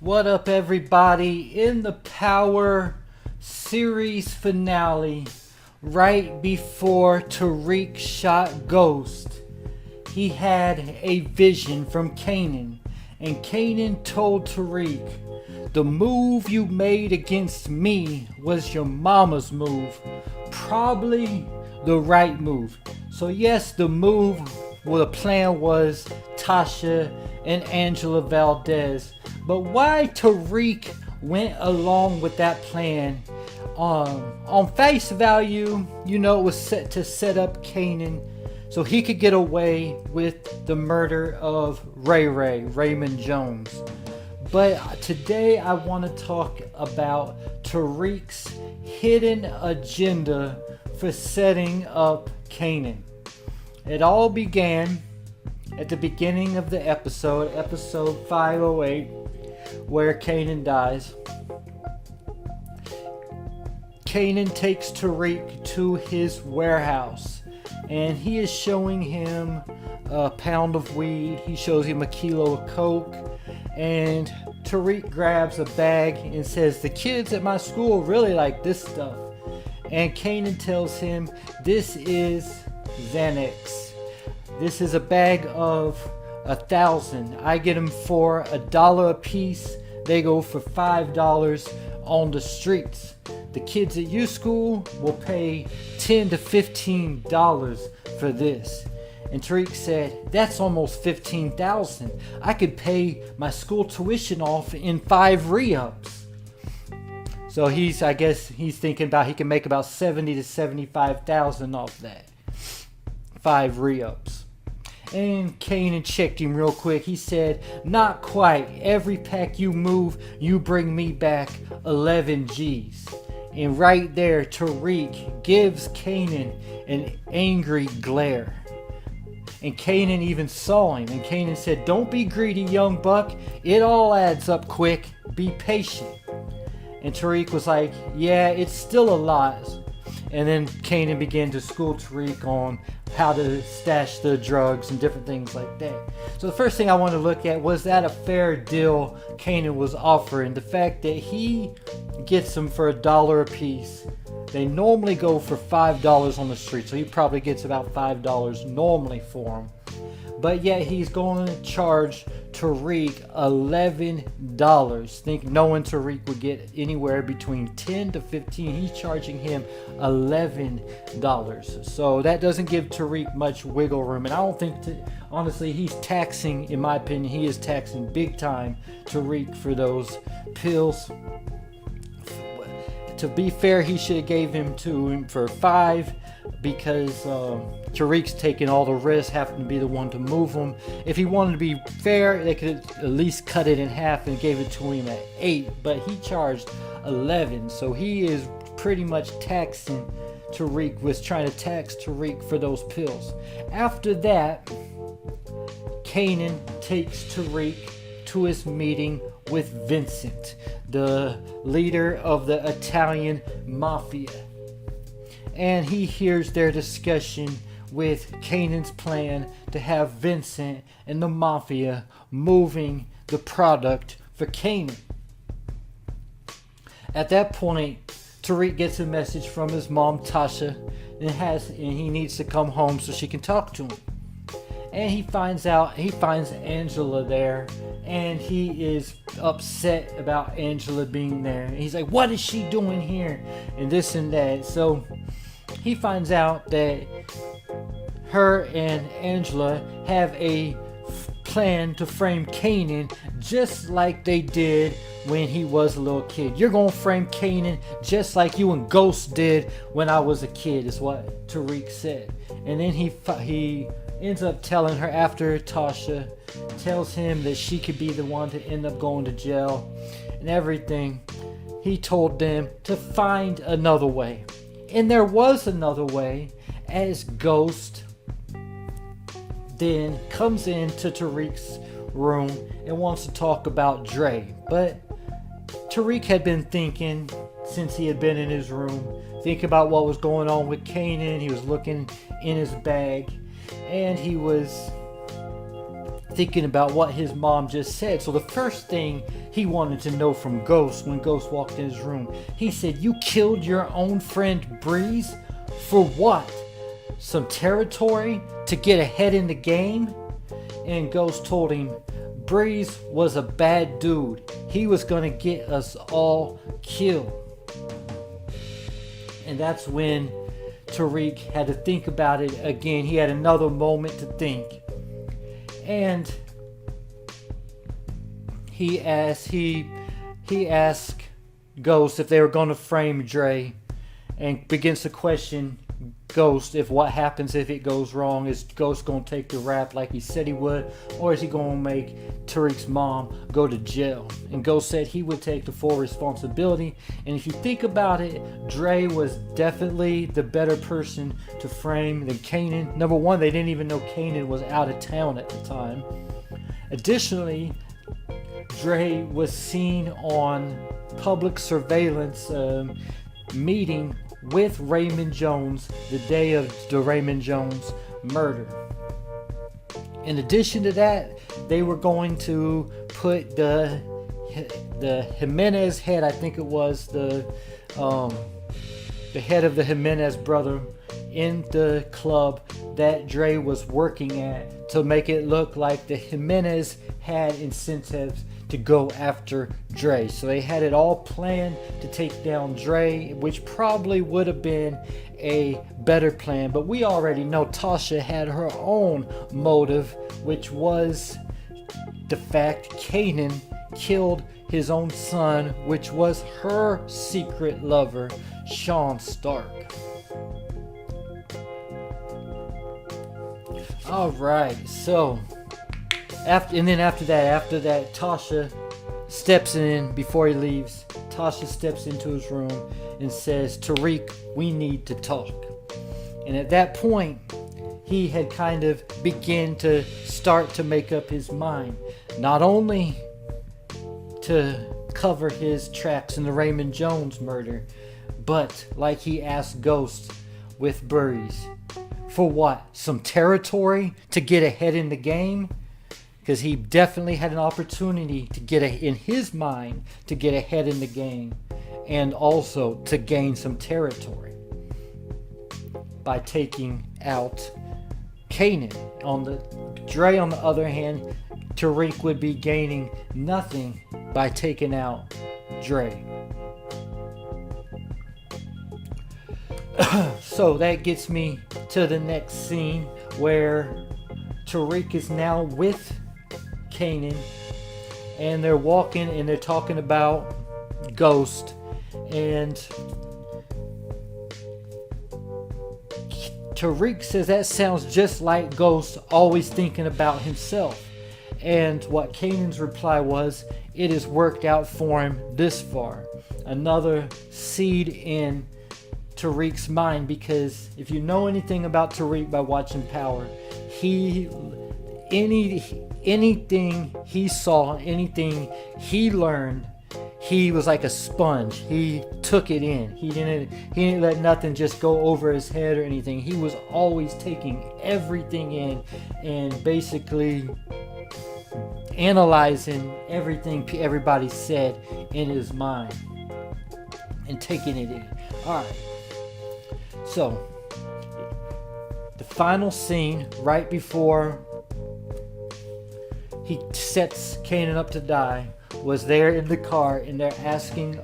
What up, everybody? In the Power series finale, right before Tariq shot Ghost, he had a vision from Kanan, and Kanan told Tariq, "The move you made against me was your mama's move, probably the right move." So yes, the plan was Tasha and Angela Valdez. But why Tariq went along with that plan, on face value, it was set to set up Kanan so he could get away with the murder of Raymond Jones. But today I want to talk about Tariq's hidden agenda for setting up Kanan. It all began at the beginning of the episode 508, where Kanan dies. Kanan takes Tariq to his warehouse, and he is showing him a pound of weed. He shows him a kilo of coke, and Tariq grabs a bag and says, "The kids at my school really like this stuff." And Kanan tells him, "This is Xanax. This is a bag of 1,000. I get them for $1 a piece. They go for $5 on the streets. The kids at your school will pay $10 to $15 for this." And Tariq said, "That's almost $15,000. I could pay my school tuition off in 5 re-ups." So I guess he's thinking about he can make about $70,000 to $75,000 off that. 5 re-ups. And Kanan checked him real quick. He said, "Not quite. Every pack you move, you bring me back 11 G's. And right there, Tariq gives Kanan an angry glare. And Kanan even saw him. And Kanan said, "Don't be greedy, young buck. It all adds up quick. Be patient." And Tariq was like, "Yeah, it's still a lot." And then Kanan began to school Tariq on how to stash the drugs and different things like that. So the first thing I want to look at, was that a fair deal Kanan was offering? The fact that he gets them for $1 a piece. They normally go for $5 on the street, so he probably gets about $5 normally for them. But yet he's going to charge Tariq $11. Knowing Tariq would get anywhere between 10 to 15, he's charging him $11. So that doesn't give Tariq much wiggle room. And I don't think, honestly, he's taxing, in my opinion, he is taxing big time Tariq for those pills. To be fair, he should have gave him to him for 5, because Tariq's taking all the risk, having to be the one to move them. If he wanted to be fair, they could at least cut it in half and gave it to him at 8, but he charged 11, so he is pretty much taxing Tariq, was trying to tax Tariq for those pills. After that, Kanan takes Tariq to his meeting with Vincent, the leader of the Italian mafia. And he hears their discussion with Kanan's plan to have Vincent and the mafia moving the product for Kanan. At that point, Tariq gets a message from his mom, Tasha, and he needs to come home so she can talk to him. And he finds Angela there, and he is upset about Angela being there. And he's like, "What is she doing here?" And this and that. So he finds out that her and Angela have a plan to frame Kanan just like they did when he was a little kid. "You're gonna frame Kanan just like you and Ghost did when I was a kid," is what Tariq said. And then he ends up telling her, after Tasha tells him that she could be the one to end up going to jail and everything, he told them to find another way. And there was another way, as Ghost then comes into Tariq's room and wants to talk about Dre. But Tariq had been thinking, since he had been in his room, thinking about what was going on with Kanan. He was looking in his bag, and he was thinking about what his mom just said. So the first thing he wanted to know from Ghost when Ghost walked in his room, he said, "You killed your own friend Breeze? For what? Some territory? To get ahead in the game?" And Ghost told him, "Breeze was a bad dude. He was gonna get us all killed." And that's when Tariq had to think about it again. He had another moment to think. And he asked Ghost if they were going to frame Dre, and begins to question Ghost if what happens if it goes wrong. Is Ghost going to take the rap like he said he would, or is he going to make Tariq's mom go to jail? And Ghost said he would take the full responsibility. And if you think about it, Dre was definitely the better person to frame than Kanan. Number one, they didn't even know Kanan was out of town at the time. Additionally, Dre was seen on public surveillance meeting with Raymond Jones the day of the Raymond Jones murder. In addition to that, they were going to put the Jimenez head, I think it was the head of the Jimenez brother, in the club that Dre was working at, to make it look like the Jimenez had incentives to go after Dre. So they had it all planned to take down Dre, which probably would have been a better plan. But we already know Tasha had her own motive, which was the fact Kanan killed his own son, which was her secret lover, Sean Stark. Alright, so after that, Tasha steps in before he leaves. Tasha steps into his room and says, "Tariq, we need to talk." And at that point, he had kind of begun to start to make up his mind, not only to cover his tracks in the Raymond Jones murder, but like he asked Ghost with Breeze, for what? Some territory to get ahead in the game? Because he definitely had an opportunity to in his mind, to get ahead in the game, and also to gain some territory by taking out Kanan. Dre, on the other hand, Tariq would be gaining nothing by taking out Dre. So that gets me to the next scene, where Tariq is now with Kanan, and they're walking and they're talking about Ghost, and Tariq says that sounds just like Ghost always thinking about himself. And what Kanan's reply was, "It has worked out for him this far." Another seed in Tariq's mind, because if you know anything about Tariq by watching Power, anything he saw, anything he learned, he was like a sponge. He took it in. He didn't let nothing just go over his head or anything. He was always taking everything in and basically analyzing everything everybody said in his mind and taking it in. Alright. So, the final scene right before he sets Kanan up to die was there in the car, and they're asking,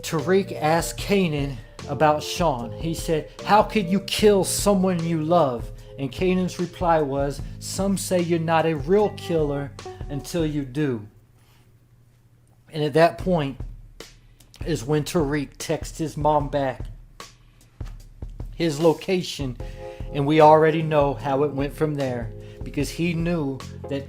Tariq asked Kanan about Sean. He said, "How could you kill someone you love?" And Kanan's reply was, "Some say you're not a real killer until you do." And at that point is when Tariq texts his mom back his location, and we already know how it went from there, because he knew that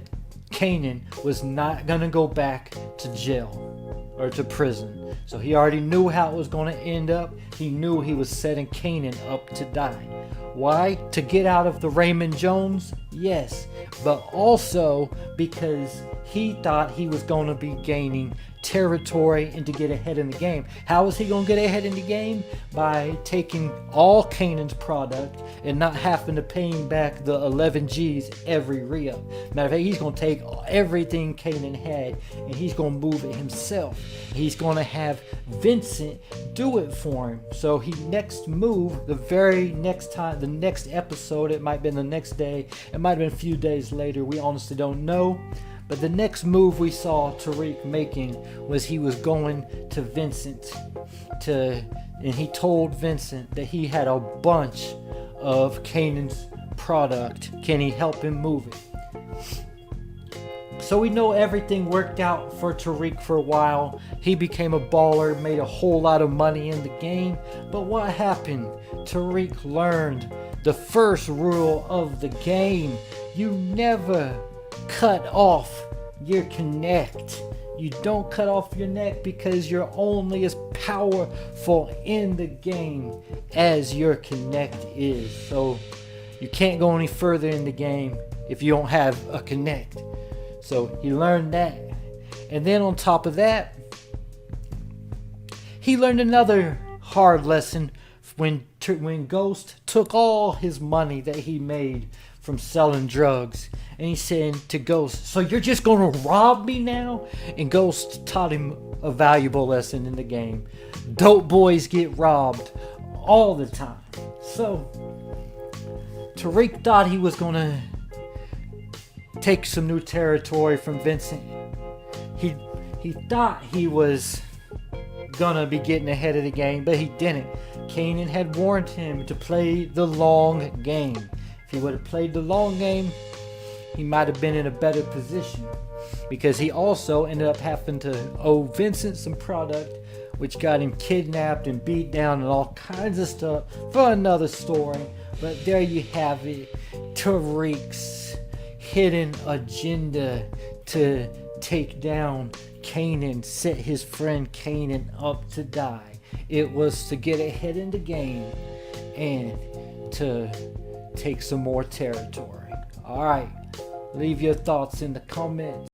Kanan was not going to go back to jail or to prison. So he already knew how it was going to end up. He knew he was setting Kanan up to die. Why? To get out of the Raymond Jones? Yes. But also because he thought he was going to be gaining territory and to get ahead in the game. How is he going to get ahead in the game? By taking all Kanan's product and not having to pay him back the 11 G's every re-up. Matter of fact, he's going to take everything Kanan had and he's going to move it himself. He's going to have Vincent do it for him. So he next move, the very next time, the next episode, it might have been the next day, it might have been a few days later, we honestly don't know. But the next move we saw Tariq making was he was going to Vincent and he told Vincent that he had a bunch of Kanan's product. Can he help him move it? So we know everything worked out for Tariq for a while. He became a baller, made a whole lot of money in the game. But what happened? Tariq learned the first rule of the game. You never cut off your connect. You don't cut off your neck because you're only as powerful in the game as your connect is. So you can't go any further in the game if you don't have a connect. So he learned that. And then on top of that, he learned another hard lesson when Ghost took all his money that he made from selling drugs, and he said to Ghost, "So you're just gonna rob me now?" And Ghost taught him a valuable lesson in the game. Dope boys get robbed all the time. So Tariq thought he was gonna take some new territory from Vincent. He thought he was gonna be getting ahead of the game, but he didn't. Kanan had warned him to play the long game. If he would have played the long game, he might have been in a better position, because he also ended up having to owe Vincent some product, which got him kidnapped and beat down and all kinds of stuff for another story. But there you have it, Tariq's hidden agenda to take down Kanan, set his friend Kanan up to die. It was to get ahead in the game and to take some more territory. Alright, leave your thoughts in the comments.